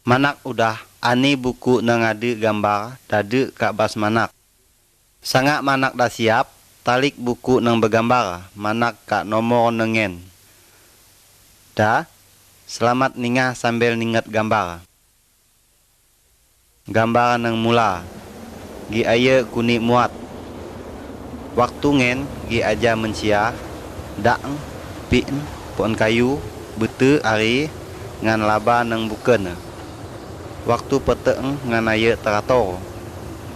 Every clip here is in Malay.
Manak udah ani buku nangade gambar dade kak bas manak. Sangak manak dah siap, talik buku nang bergambar, manak kak nomor nengen. Dah, selamat ningah sambil ningat gambar. Gambar nang mula, gi aya kuni muat. Waktu ngen gi aja mensia, daang, pin, pohon kayu, bete ari, ngan laba nang buken. Waktu peteeng ngan aya terator.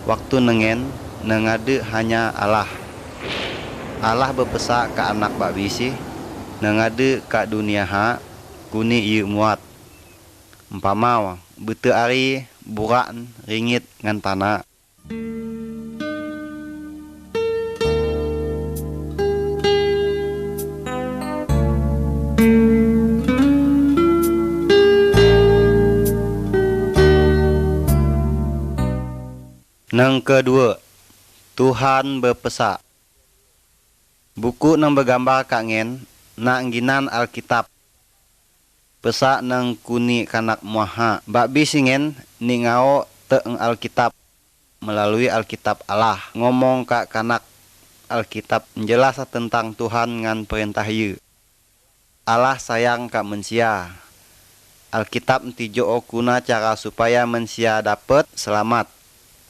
Waktu nengen nengade hanya Allah. Allah berpesak ke anak bak bisi, nengade ka dunia ha, kuni ieu muat. Umpama bete ari, burak, ringit ngan tanah. Nang kedua, Tuhan berpesak. Buku nang bergambar kangen nak nginan Alkitab. Pesak nang kuni kanak muaha. Bak bisingen ni ngao teeng Alkitab melalui Alkitab Allah. Ngomong kak kanak Alkitab menjelas tentang Tuhan ngan perintah Ye. Allah sayang kak mensia. Alkitab tijo okuna cara supaya mensia dapat selamat.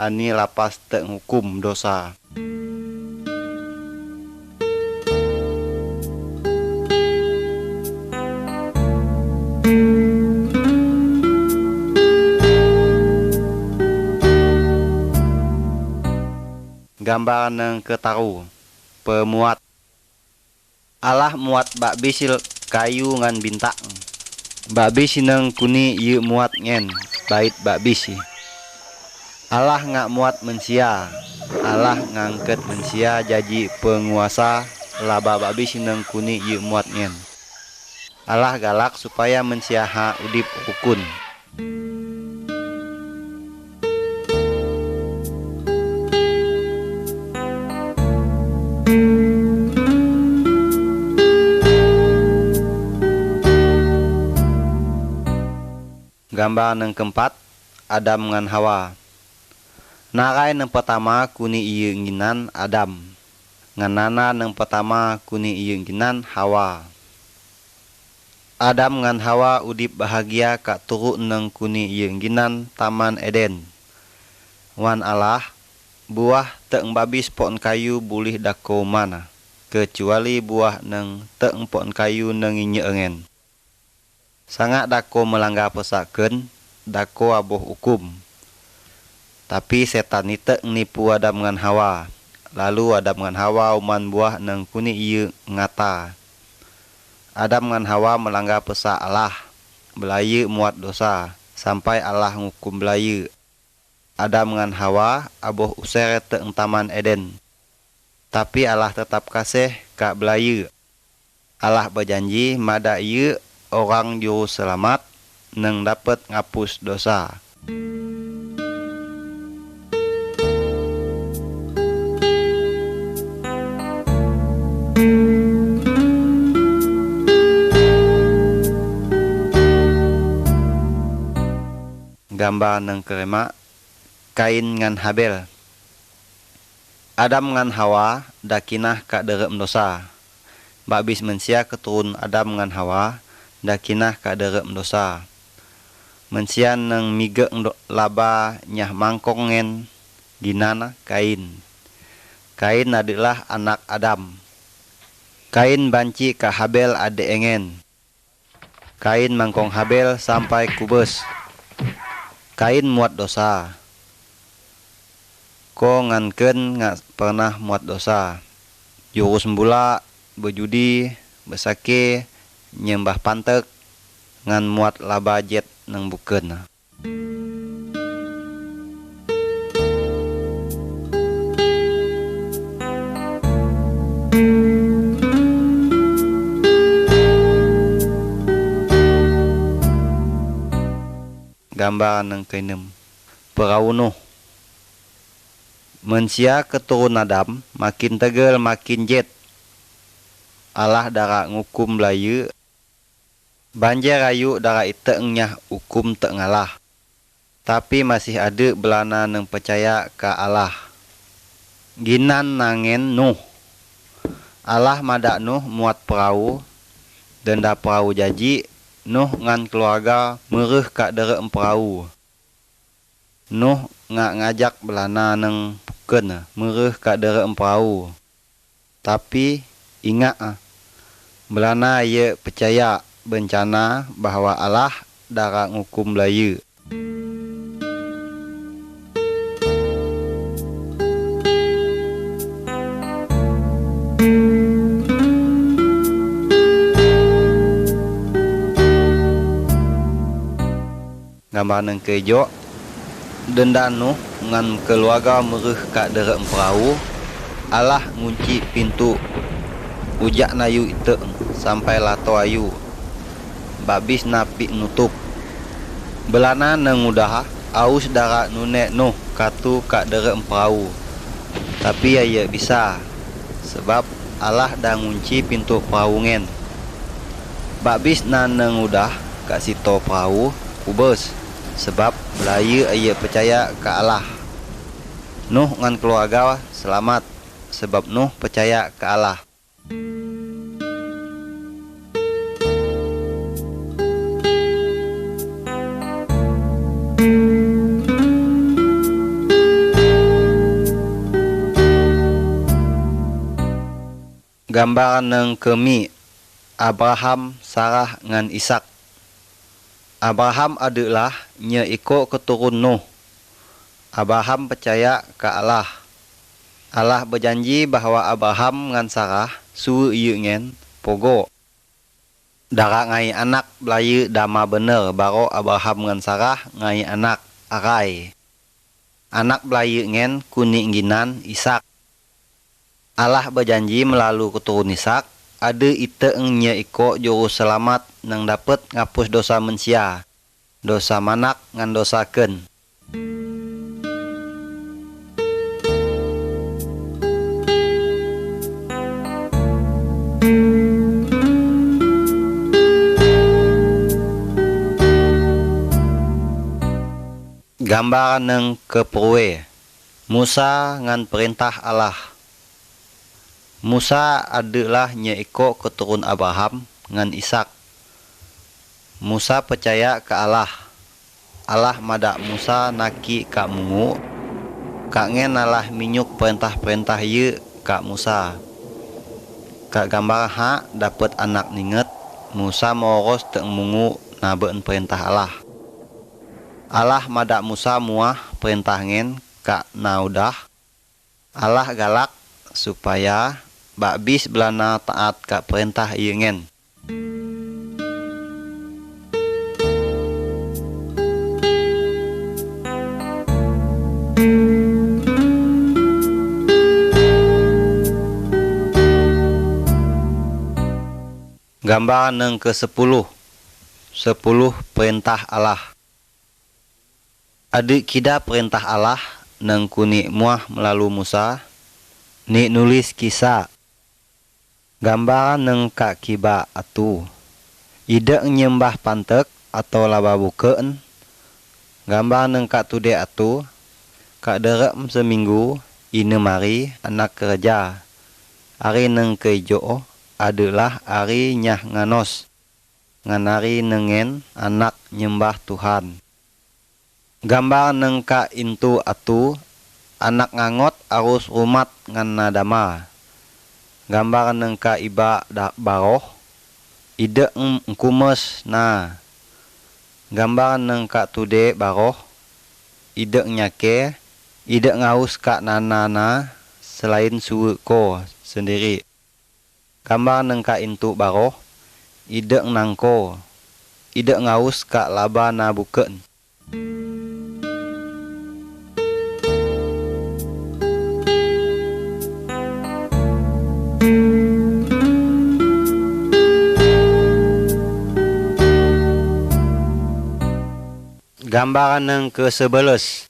Ani lapas tenghukum dosa. Gambar nang ketaru, pemuat. Allah muat bak bisil kayu ngan bintang. Bak bisi nang kuni ye muat ngen, bait bak bisi. Allah ngak muat mensia. Allah ngangket mensia jadi penguasa laba babi sineng kuni ye muat ngen. Allah galak supaya mensia ha udip rukun. Gambar nang keempat, Adam ngan Hawa. Narai nang pertama kuni ieu nginan Adam. Nganana nang pertama kuni ieu nginan Hawa. Adam ngan Hawa udip bahagia kak turu nang kuni ieu nginan Taman Eden. Wan Allah, buah teeng babis pohon kayu bulih dako mana, kecuali buah nang teeng pohon kayu nang inyeungen. Sangat dako melanggar pesakeun, dako aboh hukum. Tapi setan itu nipu Adam ngan Hawa. Lalu Adam ngan Hawa uman buah nang kuni ieu ngata. Adam ngan Hawa melanggar pesak Allah. Belayu muat dosa. Sampai Allah ngukum belayu. Adam ngan Hawa aboh usere teeng Taman Eden. Tapi Allah tetap kasih kak belayu. Allah berjanji mada ieu orang juru selamat nang dapat ngapus dosa. Gambar nang kelima, Kain ngan Habel. Adam ngan Hawa dakinah kak derem dosa. Babis mensia keturun Adam ngan Hawa dakinah kak derem dosa. Mensia nang migek laba nyah mangkong ngen ginana Kain. Kain adalah anak Adam. Kain banci ka Habel ade engen. Kain mangkong Habel sampai kubes. Kain muat dosa. Ko nganken ngak pernah muat dosa. Jurus mbula, berjudi, bersake, nyembah pantek, ngan muat laba jet nang buken. Gambar nang keenem, Perawunuh. Mensia keturun Adam makin tegel makin jet. Allah dara ngukum layu. Banjir rayu dara ite nyah hukum tak ngalah. tapi masih ada belana nang percaya ke Allah. Ginan nangen Nuh. Allah madak Nuh muat perahu, denda perahu jaji, Nuh ngan keluarga mereh kak derek perahu. Nuh ngajak belana nang puken mereh kak derek perahu. Tapi ingat belana ia percaya bencana bahawa Allah darak ngukum Melayu. Gambar nang kejo denda Nuh ngan keluarga mereh kak derek perahu. Allah ngunci pintu ujak nayu ite sampai lato ayu. Babis napi nutup. Belana nang udah aus darak nunek Nuh katu kak derek perahu. Tapi ya bisa sebab Allah dah ngunci pintu perahu ngen. Babis nang udah kak sito perahu kubus sebab Melayu ia percaya ke Allah. Nuh ngan keluarga selamat sebab Nuh percaya ke Allah. Gambaran nang kemi Abraham, Sarah ngan Ishak. Abraham adalah nya iko keturun Nuh. Abraham percaya ke Allah. Allah berjanji bahawa Abraham ngan Sarah suruh ieu ngen pogo. Darak ngai anak belayu dama bener baro Abraham ngan Sarah ngai anak arai. Anak belayu ngen kuning ginan Ishak. Allah berjanji melalui keturun Ishak ada ite nya iko juru selamat nang dapat ngapus dosa manusia, dosa manak ngan dosa ken. Gambaran nang keperue Musa ngan perintah Allah. Musa adalah nya iko keturun Abraham ngan Ishak. Musa percaya ke Allah. Allah madak Musa naki kak mungu. Kak ngen Allah minyuk perintah-perintah ye kak Musa. Kak gambar hak dapat anak ninget. Musa moros teng mungu nabeun perintah Allah. Allah madak Musa muah perintah ngen kak naudah. Allah galak supaya bakbis belana taat kak perintah ieu ngen. Gambaran nang ke-10. 10 perintah Allah. Adik kida perintah Allah nang kuni muah melalui Musa. Ni nulis kisah. Gambaran nang kak kiba atu. Ida nyembah pantek atau laba bukeun. Gambaran nang kak tude atu. Kak derek seminggu ine mari anak kerja. Hari nang keijo adalah hari nyah nganos. Ngan hari nengen anak nyembah Tuhan. Gambar nang kak intu atu. Anak ngangot arus rumat ngan nadama. Gambar nang ka iba baroh. Ide ngkumes na. Gambar nang ka tude baroh. Ide nyake. Ide ngaus ka nana selain suwe ko sendiri. Gambar nang ka intu baroh. Ide nangko. Ide ngaus ka laba na bukeun. Gambaran nang ke-11.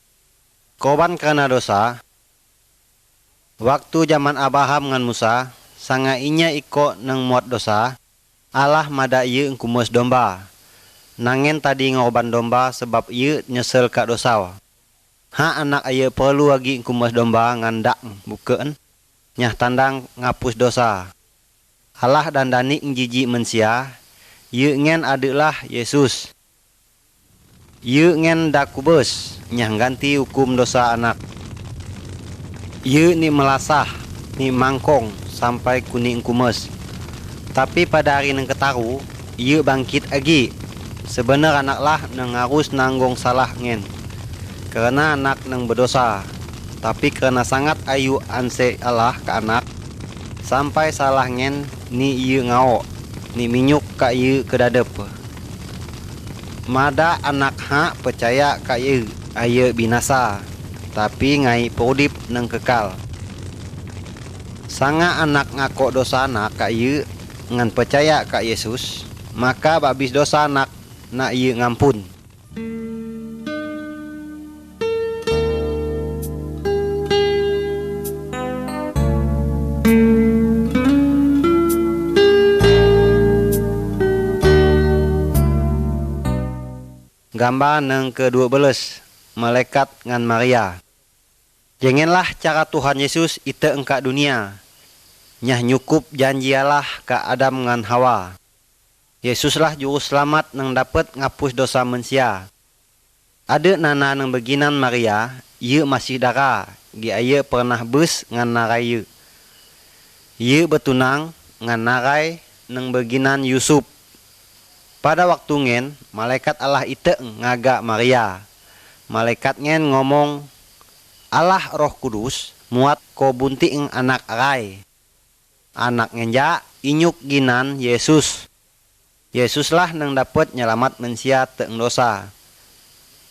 Korban karena dosa. Waktu zaman Abraham ngan Musa, sanga inya iko nang muat dosa, Allah mada ieu ngkumus domba. nangen tadi ngorban domba sebab ieu nyesel ka dosa. Anak ieu perlu lagi kumas domba ngandak bukeun nyah tandang ngapus dosa. Allah dandani jiji mensia, ieu ngen adalah Yesus. Ieu ngen dakubes nyah ganti hukum dosa anak. Ieu ni melasah, ni mangkong sampai kuning kumes. Tapi pada hari neng ketaru, ieu bangkit lagi. Sebenar anaklah neng harus nanggung salah ngen. Karena anak neng berdosa. Tapi karena sangat ayu anse Allah ke anak, sampai salah ngen ni ieu ngao, ni minyuk ka ieu kedadep. Mada anak percaya ka ieu aye binasa, tapi ngai podip neng kekal. Sanga anak ngako dosa anak ka ieu ngan percaya ka Yesus, maka babis dosa anak na ieu ngampun. Gambar neng ke-12, malaikat ngan Maria. Janganlah cara Tuhan Yesus ite engka dunia. Nyah nyukup janjialah ka Adam ngan Hawa. Yesuslah juru selamat nang dapat ngapus dosa manusia. Ada nana nang beginan Maria, ieu masih dara, gi aya pernah bus ngan narai. Ieu betunang ngan narai nang beginan Yusuf. Pada waktu ngen, malaikat Allah ite ngaga Maria. Malaikat ngen ngomong, Allah Roh Kudus muat ko bunting anak arai. Anak ngenja inyuk ginan Yesus. Yesuslah nang dapat nyelamat manusia teeng dosa.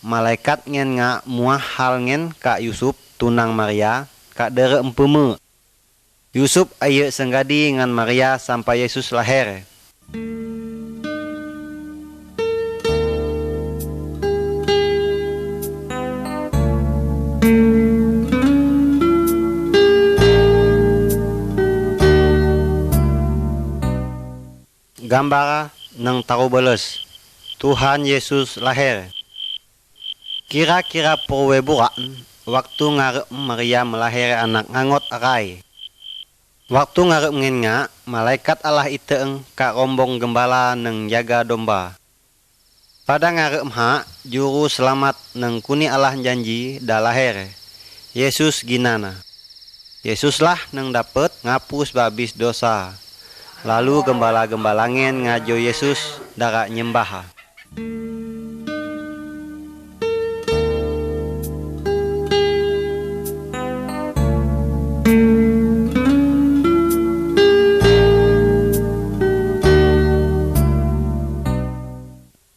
Malaikat ngen nga muah hal ngen ka Yusuf tunang Maria ka dere empeme. Yusuf aye senggadi ngan Maria sampai Yesus lahir. Gambar nang taruh beles Tuhan Yesus lahir. Kira-kira purwe buraan waktu ngarep Maria melahir anak ngangot arai. Waktu ngarep ngenga malaikat Allah iteeng ka rombong gembala nang jaga domba. Pada ngarep juru selamat nang kuni Allah janji dah lahir. Yesus ginana. Yesuslah nang dapet ngapus babis dosa. Lalu gembala-gembala ngen ngajo Yesus dara nyembah.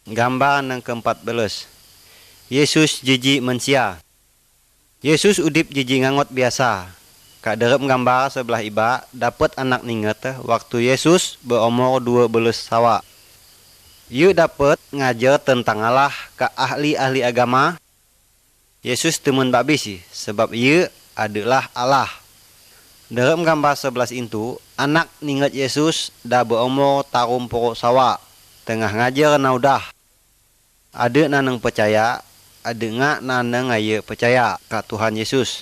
Gambar nang ke-14. Yesus jiji mensia. Yesus udip jiji ngangot biasa. Kak derep gambar sebelah iba dapat anak ninget waktu Yesus berumur 12 sawa. Ieu dapat ngajar tentang Allah ke ahli-ahli agama. Yesus temen babisi sebab ieu adalah Allah. Derep gambar 11 intu anak ninget Yesus dah berumur tarum poro sawa. Tengah ngajar naudah. Ada naneng percaya, ada ngak naneng aye percaya ke Tuhan Yesus.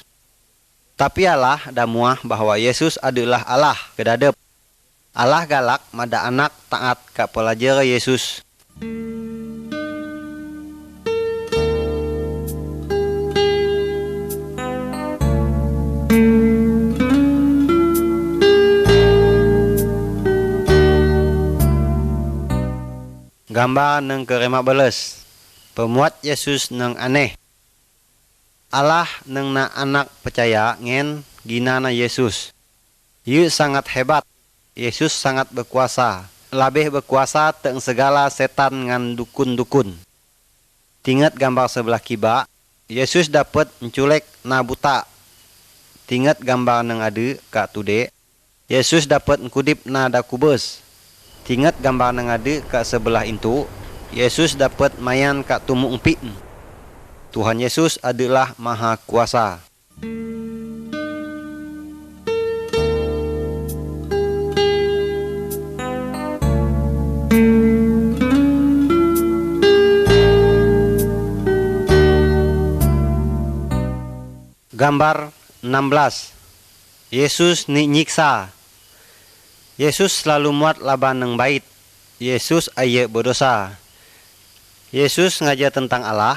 Tapi Allah dah muah bahwa Yesus adalah Allah kedadep. Allah galak mada anak taat ka pelajar Yesus. Gambar nang ke-15. Pemuat Yesus nang aneh. Allah nang na anak percaya ngen ginana Yesus. Ieu sangat hebat. Yesus sangat berkuasa. Labeh berkuasa teeng segala setan ngan dukun-dukun. Tingat gambar sebelah kiba. Yesus dapat menculek na buta. Tingat gambar nang ade ka tude. Yesus dapat ngkudip na dakubes. Tingat gambar nang ade ka sebelah intu. Yesus dapat mayan ka tumuk empik. Tuhan Yesus adalah Maha Kuasa. Gambar 16. Yesus ni nyiksa. Yesus selalu muat laban neng bait. Yesus aya berdosa. Yesus ngajar tentang Allah.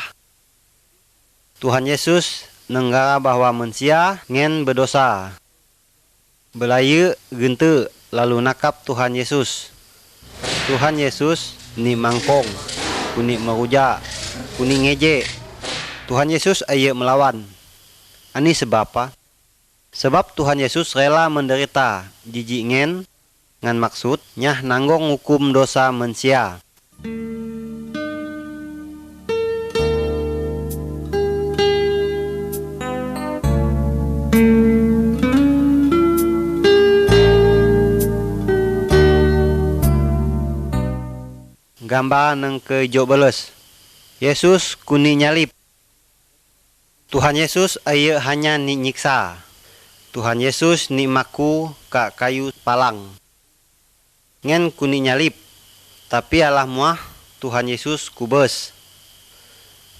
Tuhan Yesus nenggara bahwa manusia ngen berdosa. Belaya gente lalu nakap Tuhan Yesus. Tuhan Yesus ni mangkong, kuni meruja, kuni ngeje. Tuhan Yesus aya melawan. Ani sebab apa? Sebab Tuhan Yesus rela menderita jijik ngan maksud nyah nanggong hukum dosa manusia. Gambar nang ke-17. Yesus kuni nyalip. Tuhan Yesus aya hanya ni nyiksa. Tuhan Yesus ni maku ka kayu palang. Ngen kuni nyalip. Tapi Allah muah Tuhan Yesus kubes.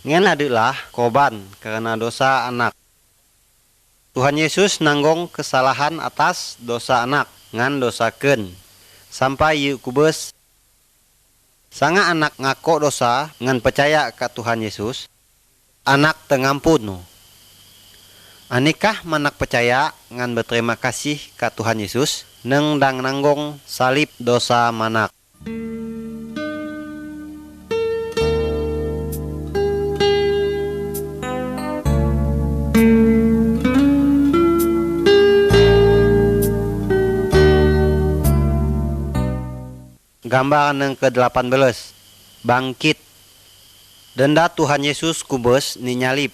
Ngen adalah korban karena dosa anak. Tuhan Yesus nanggong kesalahan atas dosa anak ngan dosa ken. Sampai yu kubes. Sanga anak ngako dosa ngan percaya ka Tuhan Yesus. Anak tengampun no. Anikah manak percaya ngan berterima kasih ka Tuhan Yesus neng dang nanggong salib dosa manak. Gambar neng ke-18. Bangkit. Denda Tuhan Yesus kubes ni nyalip.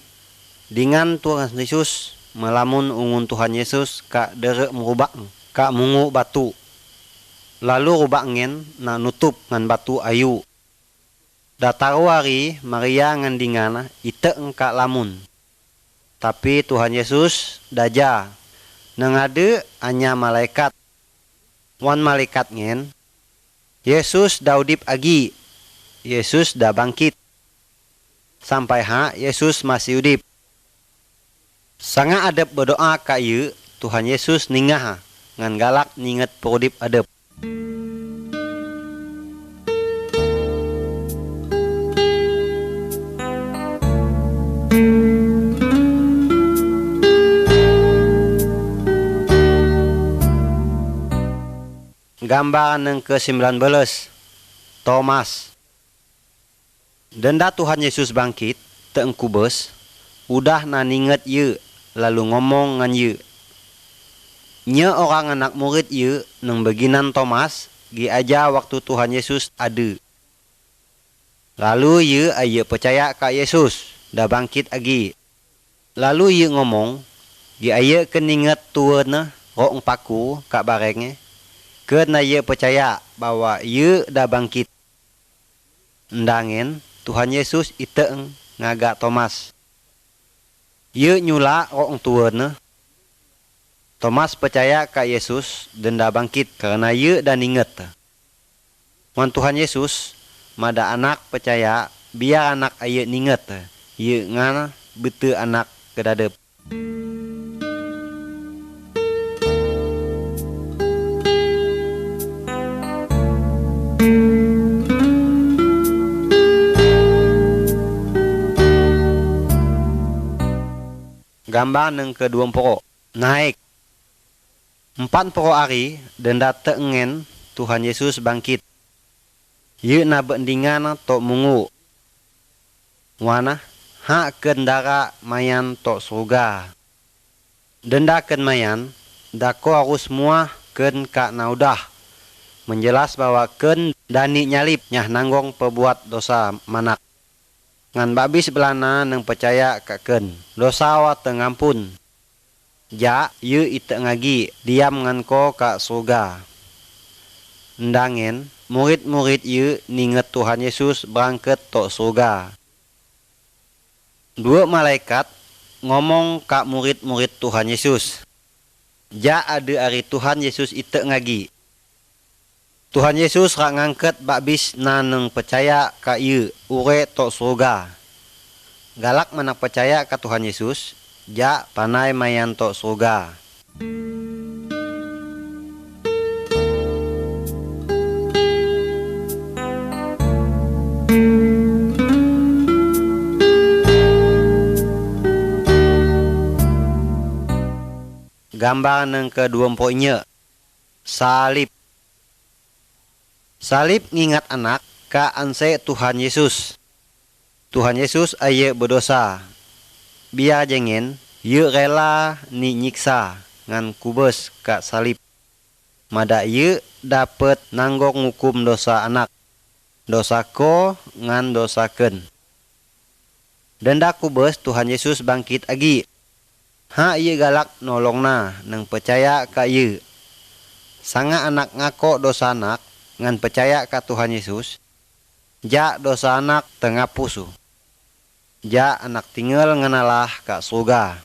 Dengan Tuhan Yesus melamun ungun Tuhan Yesus kak derek merubak kak mungu batu. Lalu rubak ngen na nutup ngan batu ayu. Dataru hari Maria ngan dingan ite engkak lamun. Tapi Tuhan Yesus daja. Nengade anya malaikat. Wan malaikat ngen. Yesus daudip agi. Yesus dah bangkit. Sampai Yesus masih udip. Sanga adep berdoa ka ieu Tuhan Yesus ningah ngan galak ninget perudip adep. Gambar neng ke-19. Thomas. Denda Tuhan Yesus bangkit, teengkubes, udah naninget ye, lalu ngomong ngan ye. Nye orang anak murid ye, neng beginan Thomas, gi aja waktu Tuhan Yesus ada. Lalu ye aye percaya ka Yesus, dah bangkit agi. Lalu ye ngomong, gi aye keninget tuan rok paku kak barengnya, karena ye percaya bahwa ye dah bangkit. Ndangin, Tuhan Yesus iteeng ngagak Thomas. Ye nyula orang tuana. Thomas percaya ka Yesus dan dah bangkit karena ye dan inget. Wan Tuhan Yesus mada anak percaya biar anak aye ninget. Ye ngana bete anak kedadep. Gambar neng ke-20. Naik. 40 hari denda teengen Tuhan Yesus bangkit. Ye na bendingan tok mungu. Wana kendara mayan tok surga. Denda ken mayan dako harus muah ken kak naudah. Menjelas bahwa ken dani nyalip nyah nanggong perbuat dosa manak. Ngan babis belana neng percaya kaken dosa wa tengampun. Ja ye ite ngagi diam ngan ko ka surga. Ndangen murid-murid ye ninget Tuhan Yesus berangkat tok surga. Dua malaikat ngomong ka murid-murid Tuhan Yesus. Ja ada hari Tuhan Yesus ite ngagi. Tuhan Yesus rak ngangket babis naneng percaya ka ieu ure tok surga. Galak manak percaya ka Tuhan Yesus, ja panai mayan tok surga. Gambar yang ke-24 salib. Salib ngingat anak ka anse Tuhan Yesus. Tuhan Yesus aye berdosa. Biar jengen ye rela ni nyiksa ngan kubes ka salib. Mada ye dapet nanggok ngukum dosa anak. Dosa ko ngan dosakeun. Denda kubes Tuhan Yesus bangkit agi. Ha ieu galak nolongna nang percaya ka ieu. Sanga anak ngako dosa anak ngan percaya ka Tuhan Yesus. Ja dosa anak tengapusu. Ja anak tinggal nganalah ka surga.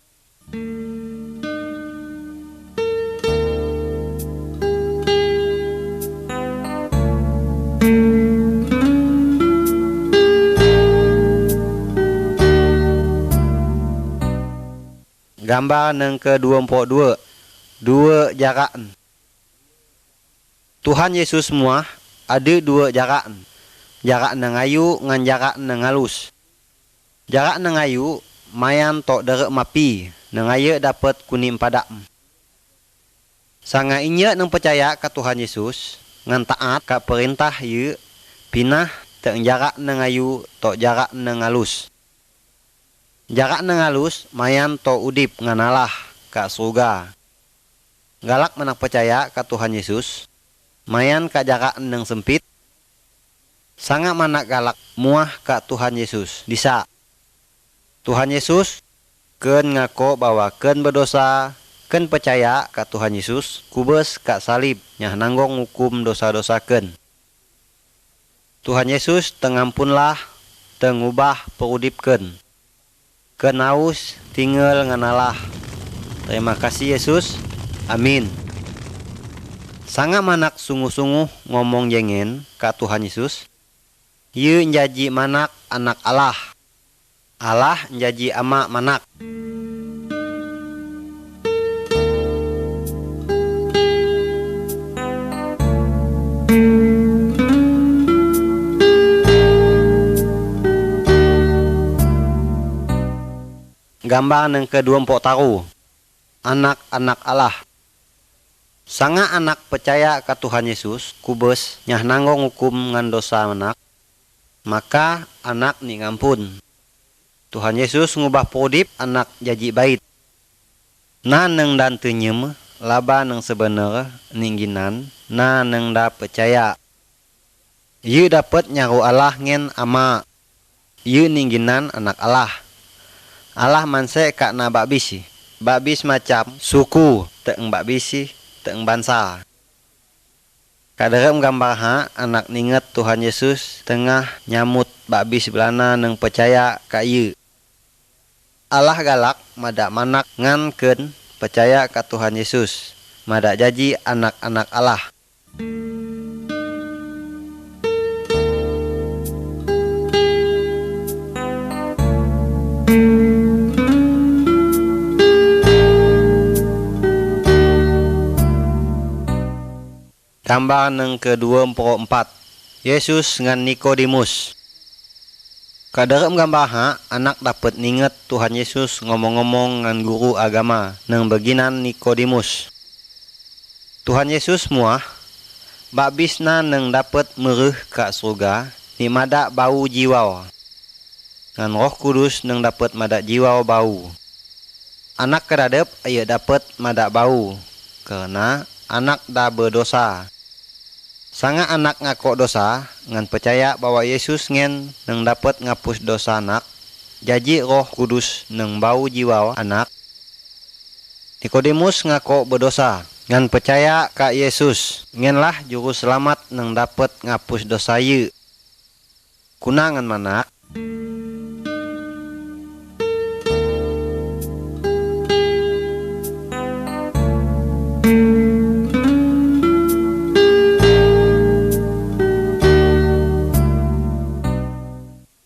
Gambar yang ke-24 dua jaraan. Tuhan Yesus semua ada dua jaraan. Jarak nang ayu ngan jarak nang halus. Jarak nang ayu mayan tok derek mapi nang aye dapat kuning padak. Sanga inya nang percaya ka Tuhan Yesus ngan taat ka perintah ye pinah teng jarak nang ayu tok jarak nang halus. Jarak nang halus mayan tok udip ngan Allah ka surga. Galak manak percaya ka Tuhan Yesus mayan ka jarak nang sempit. Sangat manak galak muah ka Tuhan Yesus disa. Tuhan Yesus keun ngako bahwa keun berdosa, keun percaya ka Tuhan Yesus kubes ka salib nyah nanggong hukum dosa-dosa keun. Tuhan Yesus tengampunlah tengubah perudip keun. Keun aus tinggal ngan Allah. Terima kasih Yesus. Amin. Sangat manak sungguh-sungguh ngomong jengen ka Tuhan Yesus. Ye njaji manak anak Allah. Allah njaji ama manak. Gambar yang ke-24 anak-anak Allah. Sanga anak percaya ka Tuhan Yesus kubes nyah nanggong hukum ngan dosa anak. Maka anak ni ngampun. Tuhan Yesus ngubah podip anak jaji bait. Na neng dan tenyem laba neng sebener ningginan na neng da percaya. Yu dapat nyaru Allah ngen ama. Yu ningginan anak Allah. Allah manse kak na bakbisi. Bakbis macam suku teeng bakbisi teeng bangsa. Kaderem gambar ha anak ninget Tuhan Yesus tengah nyamut bakbis belana neng percaya ka ieu. Allah galak madak manak ngan keun percaya ka Tuhan Yesus. Madak jaji anak-anak Allah. Gambar yang ke-24 Yesus ngan Nikodemus. Kaderem gambar ha anak dapat ninget Tuhan Yesus ngomong-ngomong ngan guru agama nang beginan Nikodemus. Tuhan Yesus muah bakbisna nang dapat mereuh ka surga ni madak bau jiwa. Ngan Roh Kudus nang dapat madak jiwa bau. Anak keradep aya dapat madak bau karena anak dah berdosa. Sanga anak ngako dosa ngan percaya bahwa Yesus ngen nang dapat ngapus dosa anak. Jaji Roh Kudus nang bau jiwa anak. Nikodemus ngako berdosa ngan percaya ka Yesus ngenlah juru selamat nang dapat ngapus dosa ye. Kunangan manak.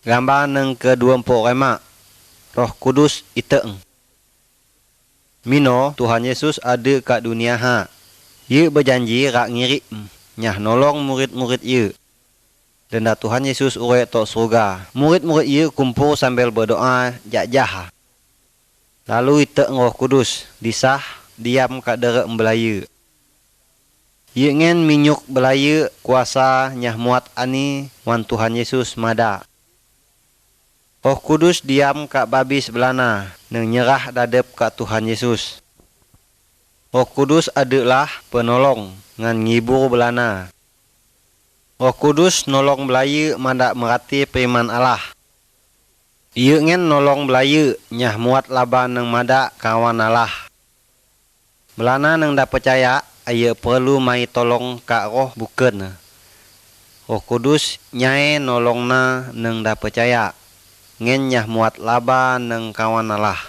Gambar yang ke-25 Roh Kudus iteeng. Mino Tuhan Yesus ada kat dunia ha. Ye berjanji rak ngirik nyah nolong murid-murid ye. Dan dah Tuhan Yesus urek tok surga. Murid-murid ye kumpul sambil berdoa jah-jah. Lalu itek Roh Kudus disah diam kat derek belaya. Ye ngen minyuk belaya kuasa nyah muat ani wan Tuhan Yesus mada. Roh Kudus diam kat babis belana neng nyerah dadep kat Tuhan Yesus. Roh Kudus adalah penolong ngan ngibur belana. Roh Kudus nolong belaya mandak merati firman Allah. Ia ngen nolong belaya nyah muat laba neng madak kawan Allah. Belana neng dah percaya ia perlu mai tolong kak roh bukan. Roh Kudus nyai nolongna neng dah percaya. Ngen nyah muat laba neng kawan Allah.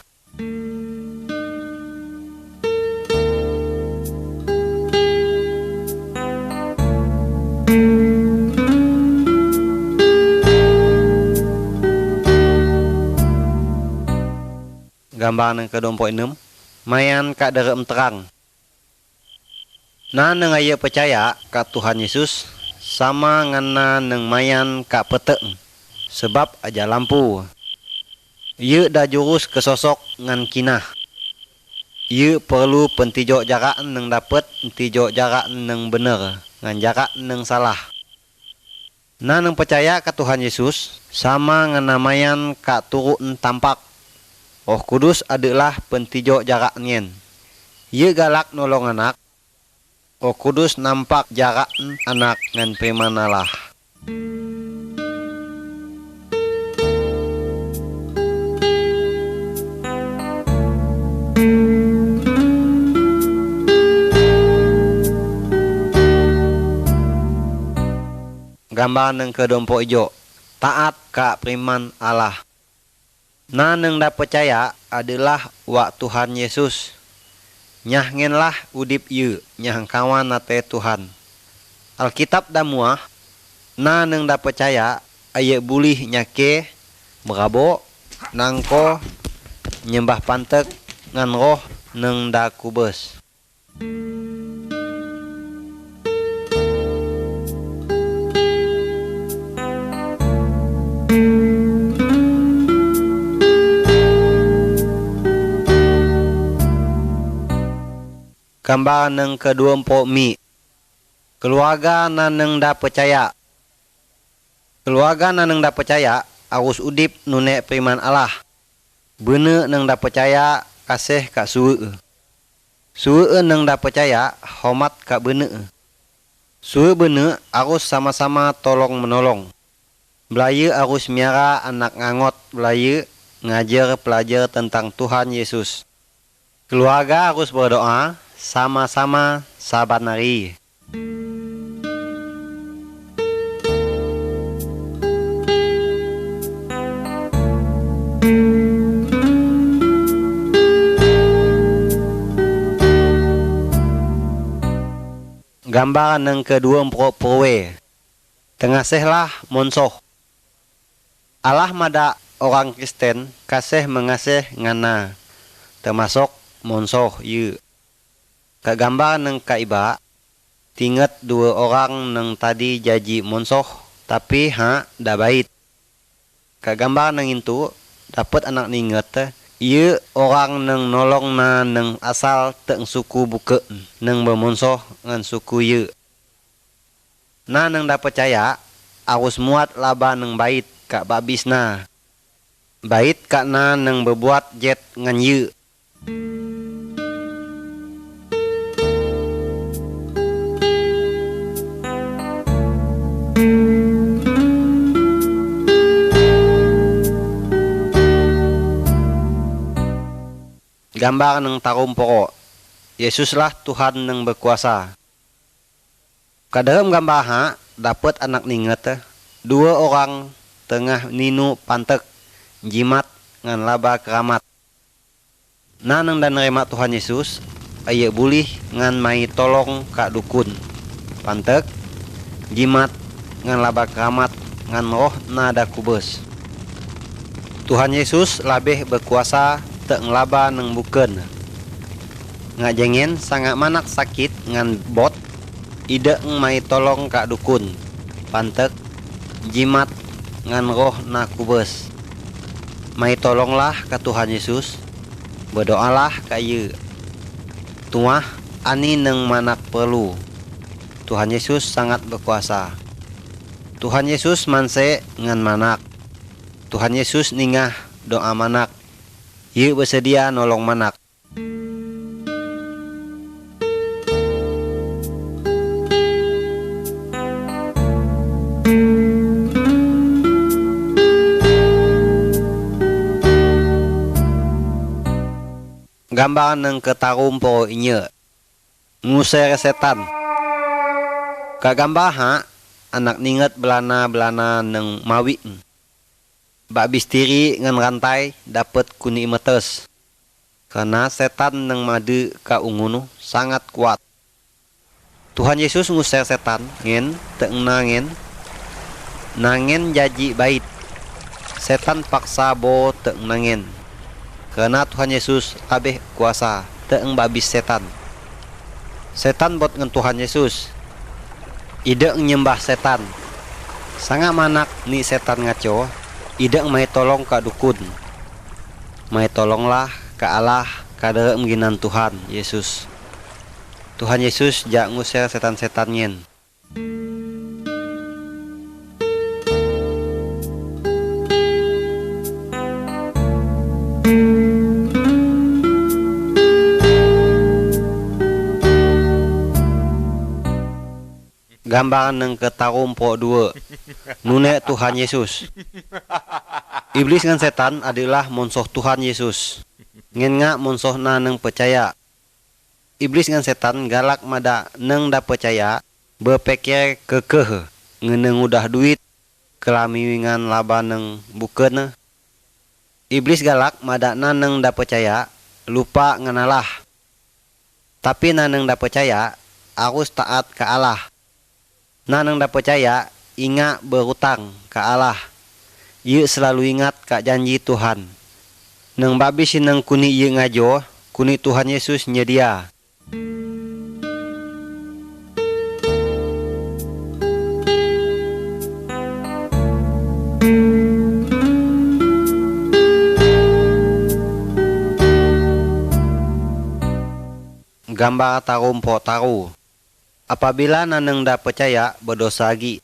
Gambar nang ke-26 mayan kak derem terang. Na nang aya percaya kat Tuhan Yesus sama ngana nang mayan kak petek sebab aja lampu. Ye dah jurus ke sosok ngan kinah. Ye perlu pentijok jarak nang dapat pentijok jarak nang bener ngan jarak nang salah. Na nang percaya kat Tuhan Yesus sama ngana mayan kak turun tampak. Roh Kudus adalah pentijok jarak nyen. Ye galak nolong anak. Roh Kudus nampak jarak anak ngan firman Allah. Gambar nang ke-24 ijo. Taat kak firman Allah. Na nang dah percaya adalah wak Tuhan Yesus. Nyah ngenlah udip ye, nyah kawan nate Tuhan. Alkitab dah muah, na nang dah percaya ayat bulih nyake, merabok, nangko, nyembah pantek, ngan roh nang dah kubes. Gambar nang ke-24 mi. Keluarga naneng dah percaya. Keluarga naneng dah percaya arus udip nunek firman Allah. Bener nang dah percaya kasih kak suwe. Suwe nang dah percaya hormat kak bener. Suwe bener arus sama-sama tolong menolong. Belaya arus miara anak ngangot belaya ngajar pelajar tentang Tuhan Yesus. Keluarga harus berdoa sama-sama saban hari. Gambar nang kedua perwe. Tengasihlah monsoh. Allah mada orang Kristen kasih mengasih ngana. Termasuk monsoh ye. Kak gambar nang kaiba tinget dua orang nang tadi jaji monsoh tapi dah bait. Kak gambar nang itu dapat anak ninget ye orang nang nolong na nang asal teng suku buke nang bermonsoh ngan suku ye. Na nang dah percaya arus muat laba nang bait kak babisna. Bait kak na nang berbuat jet ngan ye. Gambar nang tarum poro. Yesuslah Tuhan nang berkuasa. Kadalam gambar dapat anak ninget dua orang tengah ninu pantek jimat ngan laba keramat. Na nang dan nerima Tuhan Yesus ayat bulih ngan mai tolong kak dukun. Pantek jimat ngan laba keramat ngan roh nada kubes. Tuhan Yesus labih berkuasa teng laba nang buken. ngajengen sangat manak sakit ngan bot ide mai tolong kak dukun pantek jimat ngan roh na kubes mai tolonglah ka Tuhan Yesus berdoalah ka ieu tuah ani neng manak perlu Tuhan Yesus sangat berkuasa Tuhan Yesus manse ngan manak Tuhan Yesus ningah doa manak ieu bersedia nolong manak gambaran neng ketarum po inye ngusir setan kagambar ha anak ninget belana neng mawi babis tiri ngan rantai dapat kuni metes karena setan neng madu ka ungunu sangat kuat Tuhan Yesus ngusir setan ngen teng nangen jaji bait setan paksa bo teng nangen karena Tuhan Yesus kabeh kuasa teng babis setan bot ngan Tuhan Yesus ide nyembah setan sangat manak ni setan ngaco ide mai tolong ka dukun mai tolonglah ka Allah kada mginan Tuhan Yesus jak ngusir setan-setan nyen gambaran neng ketarum po 2 nune Tuhan Yesus iblis ngan setan adalah monsoh Tuhan Yesus ngen nga monsoh na neng percaya iblis ngan setan galak mada neng da percaya berpikir kekeh ngeneng udah duit kelamiwingan laba neng bukeun iblis galak mada na neng da percaya lupa nganalah tapi na neng da percaya harus taat ke Allah nanang da percaya ingat berutang ke Allah ieu selalu ingat ka janji Tuhan nang babis nang kuni ieu ngajo kuni Tuhan Yesus nyedia gambar tarum po taru apabila naneng da percaya berdosa lagi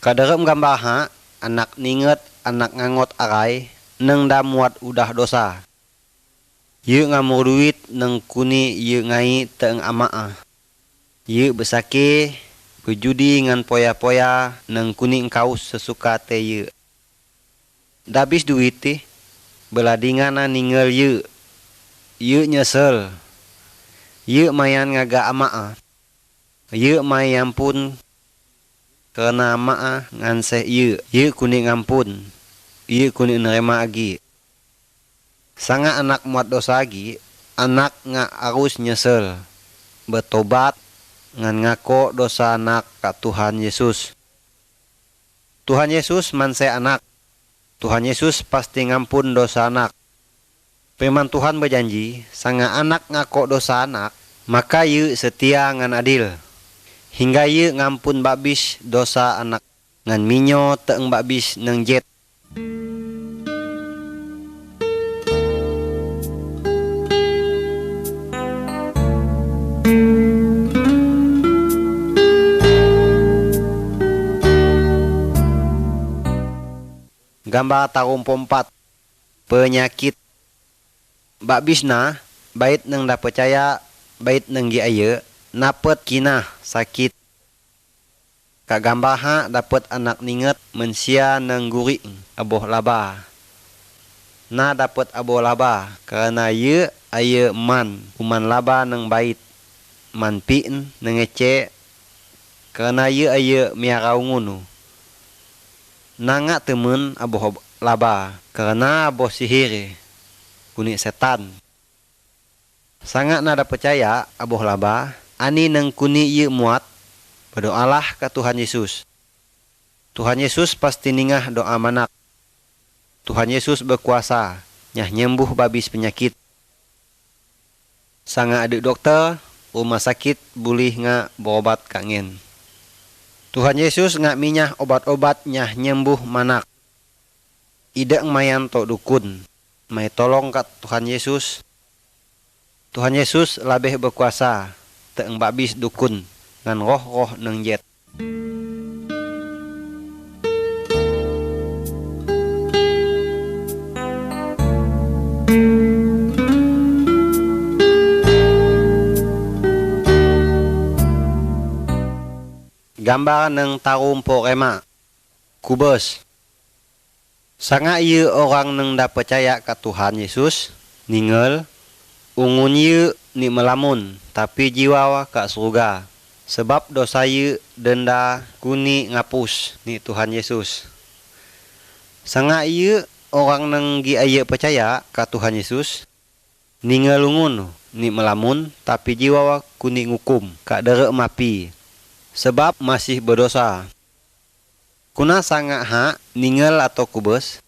kaderem gambar ha anak ninget anak ngangot arai neng da muat udah dosa ieu ngamur duit neng kuni ieu ngai teeng amaah ieu besake berjudi ngan poya-poya neng kuni engkau sesuka te ieu dabis duit teh beladingana ninggal ieu nyesel ieu mayan ngaga amaah ieu may ampun karena amaah nganseh ieu kuni ngampun ieu kuni nerima agi sanga anak muat dosa agi anak nga harus nyesel bertobat ngan ngako dosa anak ka Tuhan Yesus manse anak Tuhan Yesus pasti ngampun dosa anak firman Tuhan berjanji sanga anak ngako dosa anak maka ieu setia ngan adil hingga ieu ngampun babis dosa anak ngan minyo teeng babis neng jet gambar tarum 4 penyakit babisna bait neng da percaya bait neng gi aye napet kinah sakit kagambaha dapet anak ninget mensia neng guri aboh laba na dapet aboh laba karena ye aye uman laba neng bait man piin neng ece karena ye aye miara ungunu nanga temen aboh laba karena aboh sihir kuni setan sangat nada percaya aboh laba ani neng kuni ieu muat berdoalah ke Tuhan Yesus Tuhan Yesus pasti ningah doa manak Tuhan Yesus berkuasa nyah nyembuh babis penyakit Sanga adik dokter, rumah sakit boleh nga berobat kangen. Tuhan Yesus nga minyah obat-obat nyah nyembuh manak. Idek mayan tok dukun, may tolong kat Tuhan Yesus. Tuhan Yesus labeh berkuasa, teeng babis dukun, ngan roh-roh neng jet. Gambar neng tarum porema, kubus. Sanga ieu orang neng da percaya ka Tuhan Yesus, ninggal, ungun ieu ni melamun, tapi jiwa ka surga. Sebab dosa ieu denda kuni ngapus ni Tuhan Yesus. Sanga ieu orang neng gi ieu percaya ka Tuhan Yesus, ninggal ungun ni melamun, tapi jiwa kuni ngukum, ka derek mapi. Sebab masih berdosa. Kuna sanga ha ninggal atau kubus,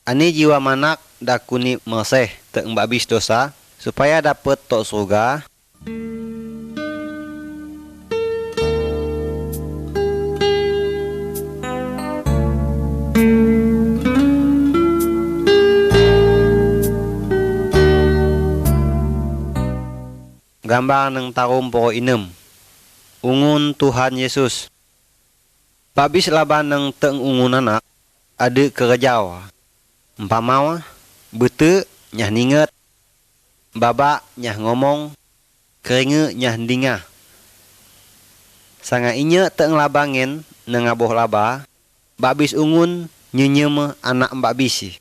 ani jiwa manak da kuni meseh teeng babis dosa, supaya dapat tok surga. Gambar neng tarum poro inem. Ungun Tuhan Yesus. Babis laban neng teeng ungun anak, ade kerejau. Empamawa, bete nyah ninget, baba nyah ngomong, kerenge nyah dingah. Sanga inya teeng labangen neng aboh laba, babis ungun nyenyeme anak babisi.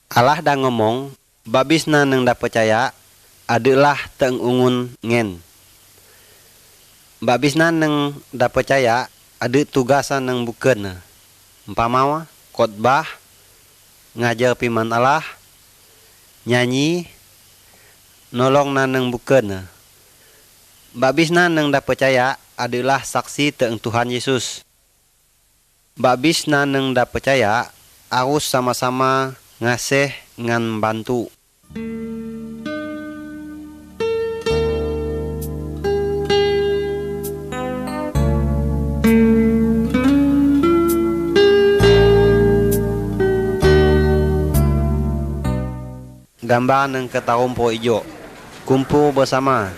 Allah dah ngomong, babis na neng da percaya, adalah teeng ungun ngen. Babisna neng da percaya ada tugasan neng bukan. Umpamawa khotbah, ngajar firman Allah, nyanyi, nolong na neng bukan. Babisna neng da percaya adalah saksi teeng Tuhan Yesus. Babisna neng da percaya harus sama-sama ngasih ngan bantu. Gambar neng ketarum po ijo, kumpul bersama.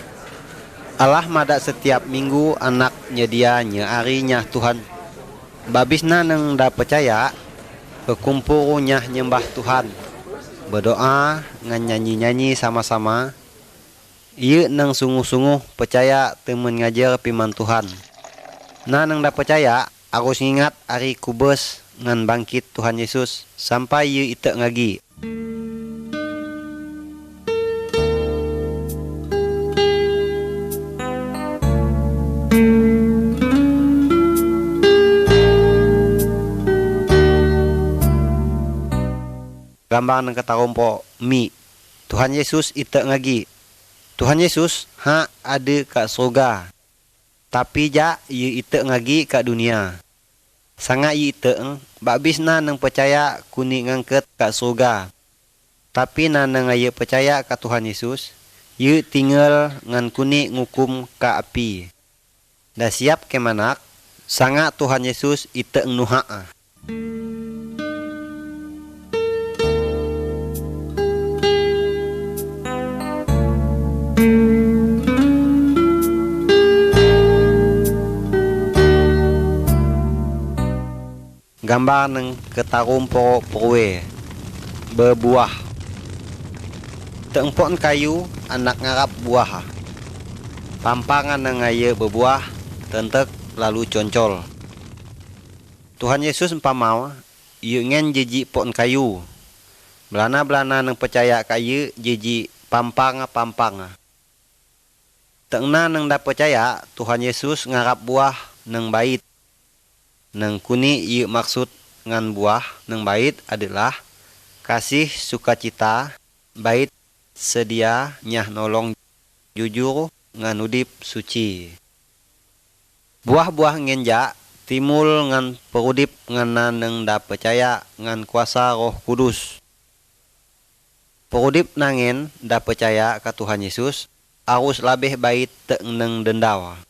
Allah mada setiap minggu anak nyedia nyari nyah Tuhan. Babisna neng da percaya, berkumpul nyah nyembah Tuhan. Berdoa ngan nyanyi-nyanyi sama-sama. Ieu neng sungguh-sungguh percaya temen ngajar firman Tuhan. Na neng da percaya, harus ingat hari kubus ngan bangkit Tuhan Yesus sampai ieu ite ngagi. Gambar nang katarum po mi. Tuhan Yesus ite ngagi. Tuhan Yesus ha ada ka surga. Tapi ja ieu ite ngagi ka dunia. Sanga ieu ite babisna nang percaya kuni ngangket ka surga. Tapi na nang ieu percaya ka Tuhan Yesus, ieu tinggal ngan kuni ngukum ka api. Da siap ke manak, sanga Tuhan Yesus ite nuha. Gambar neng ketarum po prowe berbuah. Teempon kayu anak ngarap buah. Pampangan neng aye berbuah tentek lalu concol. Tuhan Yesus empamau ieu ngen jiji pon kayu. Belana-belana neng percaya kayu jiji pampang. Teengna neng da percaya Tuhan Yesus ngarap buah neng bait. Neng kuni ieu maksud ngan buah neng bait adalah kasih sukacita, bait sedia nyah nolong jujur ngan udip suci. Buah-buah ngenja timul ngan perudip ngan neng da percaya ngan kuasa Roh Kudus. Perudip nangen da percaya ka Tuhan Yesus harus labeh baik teu neng dendawa.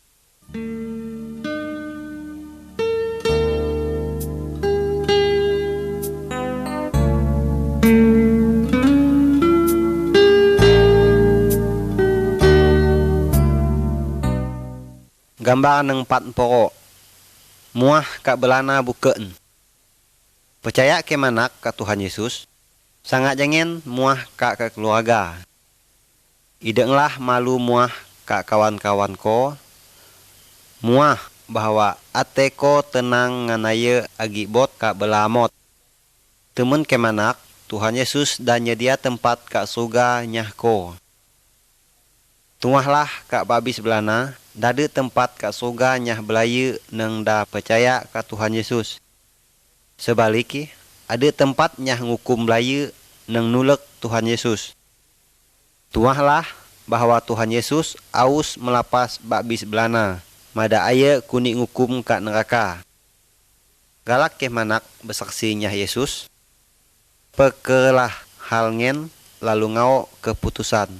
Gambar neng 4 poro. Muah kak belana bukeun. Percaya ke manak ka Tuhan Yesus, sangat jangan muah kak ke keluarga. Idenglah malu muah kak kawan-kawan ko. Muah bahwa ate ko tenang nganaya agi bot kak belamot. Temen ke manak, Tuhan Yesus dan nyedia tempat kak surga nyah ko. Tuahlah kak babis belana, dade tempat kak surga nyah belayu neng da percaya ka Tuhan Yesus. Sebaliki, ada tempat nyah ngukum belayu neng nulek Tuhan Yesus. Tuahlah bahwa Tuhan Yesus aus melapas babis belana, mada aya kuni ngukum kak neraka. Galak ke manak bersaksi nyah Yesus, pekelah hal ngen lalu ngau keputusan.